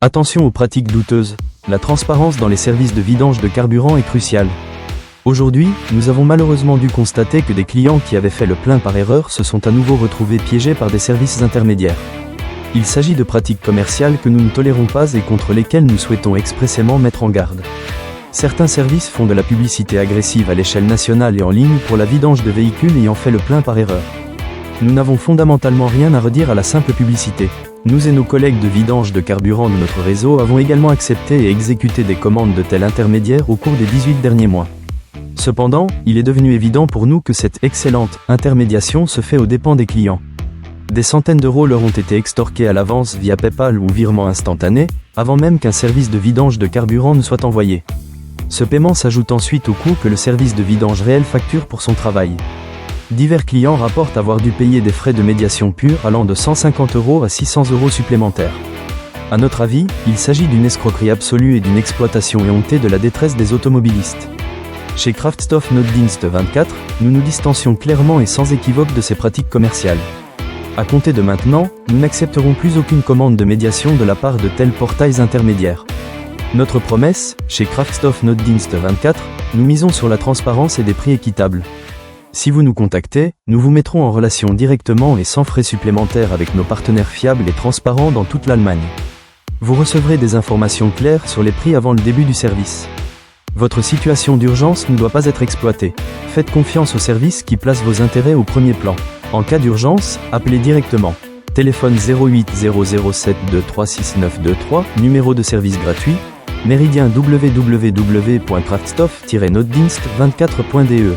Attention aux pratiques douteuses. La transparence dans les services de vidange de carburant est cruciale. Aujourd'hui, nous avons malheureusement dû constater que des clients qui avaient fait le plein par erreur se sont à nouveau retrouvés piégés par des services intermédiaires. Il s'agit de pratiques commerciales que nous ne tolérons pas et contre lesquelles nous souhaitons expressément mettre en garde. Certains services font de la publicité agressive à l'échelle nationale et en ligne pour la vidange de véhicules ayant fait le plein par erreur. Nous n'avons fondamentalement rien à redire à la simple publicité. Nous et nos collègues de vidange de carburant de notre réseau avons également accepté et exécuté des commandes de tels intermédiaires au cours des 18 derniers mois. Cependant, il est devenu évident pour nous que cette excellente intermédiation se fait aux dépens des clients. Des centaines d'euros leur ont été extorqués à l'avance via PayPal ou virement instantané, avant même qu'un service de vidange de carburant ne soit envoyé. Ce paiement s'ajoute ensuite au coût que le service de vidange réel facture pour son travail. Divers clients rapportent avoir dû payer des frais de médiation pure allant de 150 € à 600 € supplémentaires. À notre avis, il s'agit d'une escroquerie absolue et d'une exploitation éhontée de la détresse des automobilistes. Chez Kraftstoff Notdienst 24, nous nous distancions clairement et sans équivoque de ces pratiques commerciales. À compter de maintenant, nous n'accepterons plus aucune commande de médiation de la part de tels portails intermédiaires. Notre promesse, chez Kraftstoff Notdienst 24, nous misons sur la transparence et des prix équitables. Si vous nous contactez, nous vous mettrons en relation directement et sans frais supplémentaires avec nos partenaires fiables et transparents dans toute l'Allemagne. Vous recevrez des informations claires sur les prix avant le début du service. Votre situation d'urgence ne doit pas être exploitée. Faites confiance au service qui place vos intérêts au premier plan. En cas d'urgence, appelez directement. Téléphone 08 007 23 6923, numéro de service gratuit. Méridien www.kraftstoff-notdienst24.de